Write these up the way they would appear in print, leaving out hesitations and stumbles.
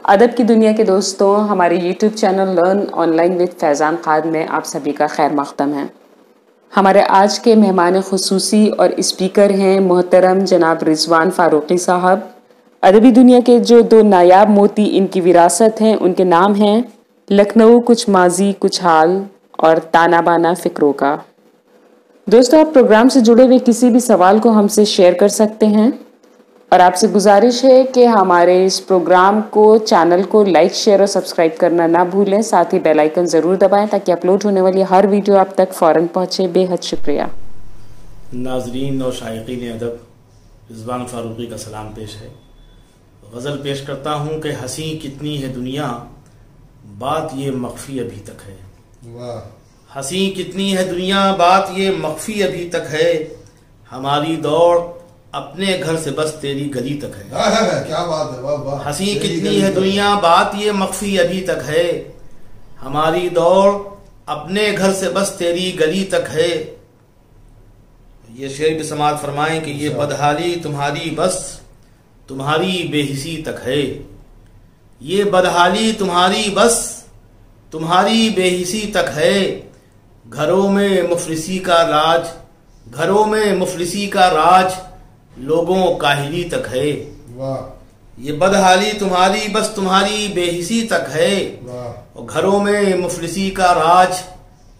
अदब की दुनिया के दोस्तों, हमारे YouTube channel learn online with Faizan Khan में आप सभी का खैर मक़दम है। हमारे आज के मेहमान ख़ुसूसी और स्पीकर हैं मोहतरम जनाब रिजवान फ़ारूक़ी साहब। अदबी दुनिया के जो दो नायाब मोती इनकी विरासत हैं उनके नाम हैं लखनऊ कुछ माजी कुछ हाल और ताना बाना फ़िक्रों का। दोस्तों, आप प्रोग्राम से जुड़े हुए किसी भी सवाल को हमसे शेयर कर सकते हैं और आपसे गुजारिश है कि हमारे इस प्रोग्राम को चैनल को लाइक शेयर और सब्सक्राइब करना ना भूलें। साथ ही बेल आइकन ज़रूर दबाएं ताकि अपलोड होने वाली हर वीडियो आप तक फ़ौरन पहुंचे। बेहद शुक्रिया। नाजरीन और शायकीन अदब, रिजवान फ़ारूक़ी का सलाम पेश है। गज़ल पेश करता हूँ कि हंसी कितनी है दुनिया, बात ये मख्फी अभी तक है। हंसी कितनी है दुनिया, बात ये मख्फी अभी तक है। हमारी दौड़ अपने घर से बस तेरी गली तक है। क्या बात है, वाह वाह। हंसी कितनी है दुनिया, बात ये मख्फी अभी तक है। हमारी दौड़ अपने घर से बस तेरी गली तक है। ये शेर भी समात फरमाएं कि ये बदहाली तुम्हारी बस तुम्हारी बेहिसी तक है। ये बदहाली तुम्हारी बस तुम्हारी बेहिसी तक है। घरों में मुफलिसी का राज, घरों में मुफलिसी का राज, लोगों काहिली तक है। वाह। ये बदहाली तुम्हारी बस तुम्हारी बेहिसी तक है। और घरों में मुफलिसी का राज,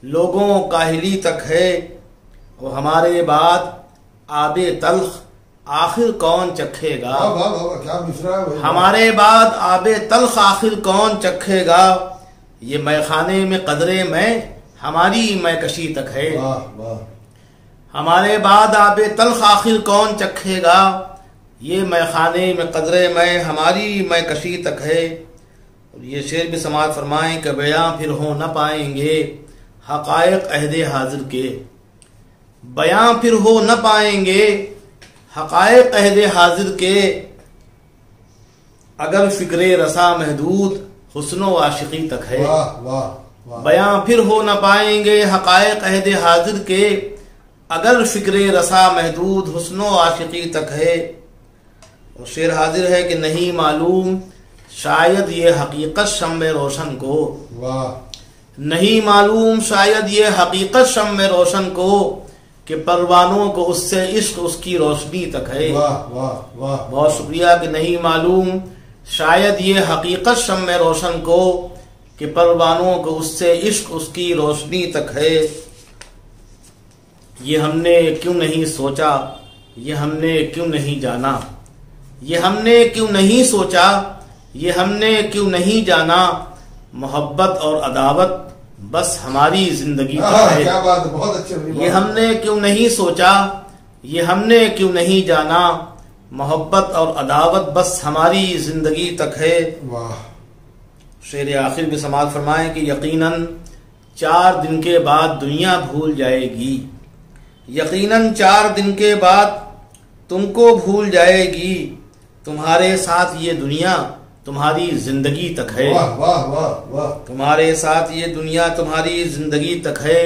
लोगों काहिली तक है। और हमारे बाद आबे तल्ख आखिर कौन चखेगा। क्या मिसरा है। हमारे बाद आबे तल्ख आखिर कौन चखेगा। ये मैखाने में कदरे में हमारी मैकशी तक है। वाह वाह। हमारे बाद आबे तल्ख आखिर कौन चखेगा। ये मैखाने में कदरे में हमारी मैकशी तक है। और ये शेर भी समात फरमाएं कि बयां फिर हो न पाएंगे हकायक अहदे हाजिर के। बयां फिर हो न पाएंगे हकायक अहदे हाजिर के। अगर फिक्रे रसा महदूद हुस्नो आशिकी तक है। वाह वाह वाह। बयां फिर हो न पाएंगे हकायक अहदे हाजिर के। अगर फिक्रे रसा महदूद हुस्नो आशिकी तक है। और शेर हाजिर है कि नहीं मालूम शायद ये हकीकत शम्मे रोशन को। वाह। नहीं मालूम शायद ये हकीकत शम्मे रोशन को कि परवानों को उससे इश्क उसकी रोशनी तक है। वाह वाह वाह। बहुत शुक्रिया कि नहीं मालूम शायद ये हकीकत शम्मे रोशन को कि परवानों को उससे इश्क उसकी रोशनी तक है। ये हमने क्यों नहीं सोचा, ये हमने क्यों नहीं जाना। ये हमने क्यों नहीं सोचा, ये हमने क्यों नहीं जाना। मोहब्बत और अदावत बस हमारी जिंदगी तक है। क्या बात है, बहुत अच्छे। ये हमने क्यों नहीं सोचा, ये हमने क्यों नहीं जाना। मोहब्बत और अदावत बस हमारी जिंदगी तक है। वाह। शेर आखिर भी समात फरमाएं कि यकीनन 4 दिन के बाद दुनिया भूल जाएगी। यकीनन 4 दिन के बाद तुमको भूल जाएगी। तुम्हारे साथ ये दुनिया तुम्हारी जिंदगी तक है। वाह वाह वाह वाह। तुम्हारे साथ ये दुनिया तुम्हारी जिंदगी तक है।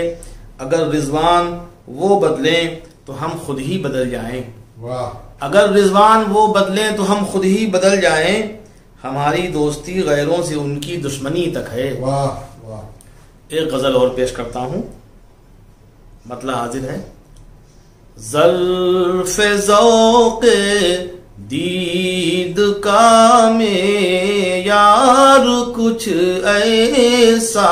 अगर रिजवान वो बदलें तो हम खुद ही बदल जाएं। वाह। अगर रिजवान वो बदलें तो हम खुद ही बदल जाएं। हमारी दोस्ती गैरों से उनकी दुश्मनी तक है। वाह वाह। एक गजल और पेश करता हूं, मतलब हाजिर है। ज़ल्फ़े ज़ौक़े दीद का में यार कुछ ऐसा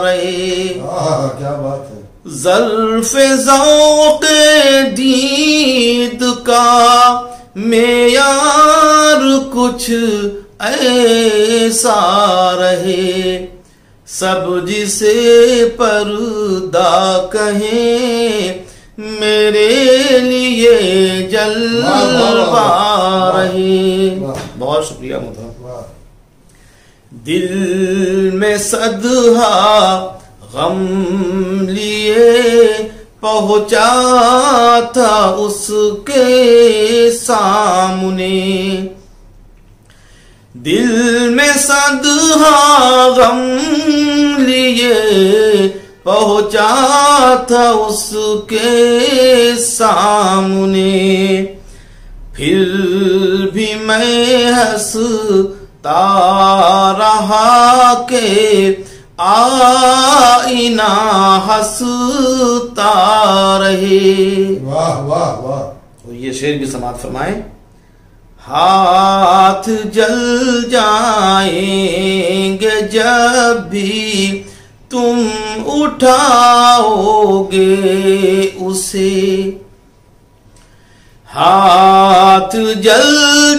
रहे। क्या बात है। ज़ल्फ़े ज़ौक़े दीद का में यार कुछ ऐसा रहे। सब जिसे पर्दा कहें मेरे लिए जलवा रहे। बहुत शुक्रिया मुझे। दिल में सदहा गम लिए पहुंचा था उसके सामने। दिल में सदहा गम लिए पहुंचा था उसके सामने। फिर भी मैं हंस रहा के आईना हंसता रहे। वाह वाह वाह। तो ये शेर भी समाप्त फरमाएं। हाथ जल जाएंगे जब भी तुम उठाओगे उसे, हाथ जल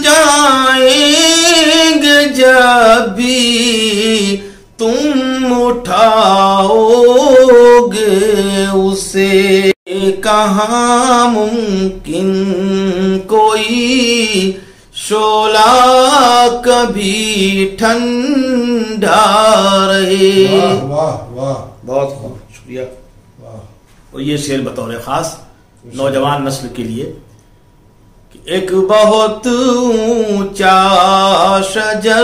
जाएंगे जब भी तुम उठाओगे उसे। कहाँ मुमकिन कोई शोला कभी ठंडा रहे। वाह वाह वाह। बहुत शुक्रिया। वाह। और ये शेर बतौर खास नौजवान नस्ल के लिए कि एक बहुत ऊंचा शजर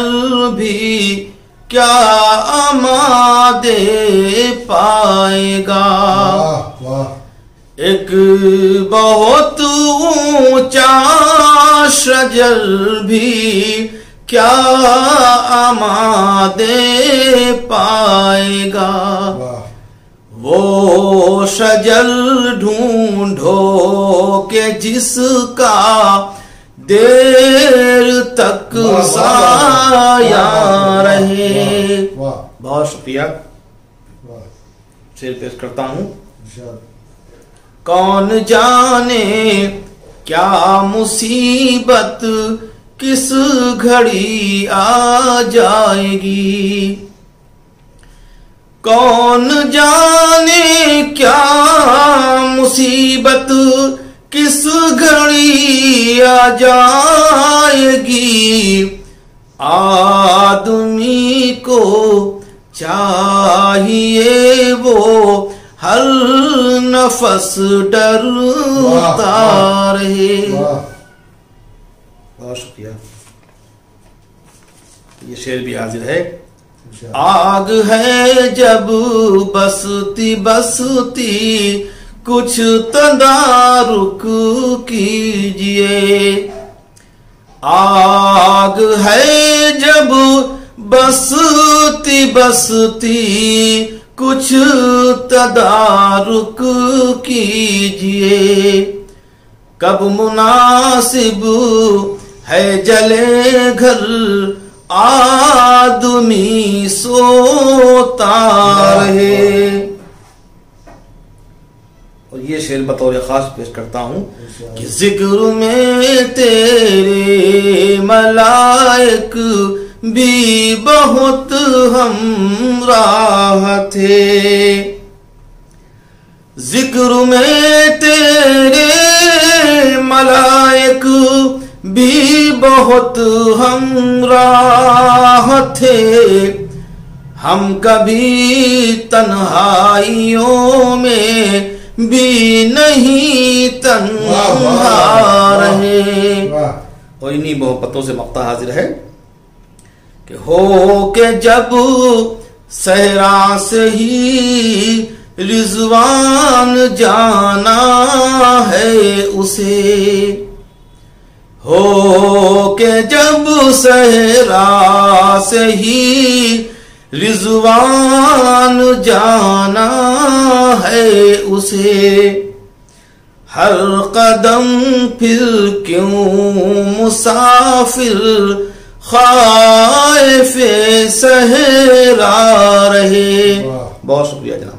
भी क्या अमा दे पाएगा। वाह वाह। एक बहुत ऊंचा शजर भी क्या अमा दे पाएगा। वाह। वो शजर ढूंढो के जिसका देर तक साया रहे। वाह। बहुत शुक्रिया। वाह। शेर पेश करता हूं। इरशाद। कौन जाने क्या मुसीबत किस घड़ी आ जाएगी। कौन जाने क्या मुसीबत किस घड़ी आ जाएगी। आदमी को चाहिए वो हर नफस डरता रहे। बहुत शुक्रिया। ये शेर भी हाजिर है। आग है जब बसती बसती कुछ तदारुक कीजिए। आग है जब बसती बसती कुछ तदारुक कीजिए। कब मुनासिब है जले घर आदमी सोता रहे। और ये शेर बतौर खास पेश करता हूं कि जिक्र में तेरे मलाइक भी बहुत हमराह थे। जिक्र में तेरे मलाइक भी बहुत हमराह थे। हम कभी तन्हाइयों में भी नहीं तन्हा रहे। और इन्हीं मोहब्बतों से मक्ता हाजिर है कि हो के जब सहरा से ही रिजवान जाना है उसे। हो के जब सहरा से ही रिजवान जाना है उसे। हर कदम फिर क्यों मुसाफिर ख्वाइफ सहरा रहे। बहुत शुक्रिया जनाब।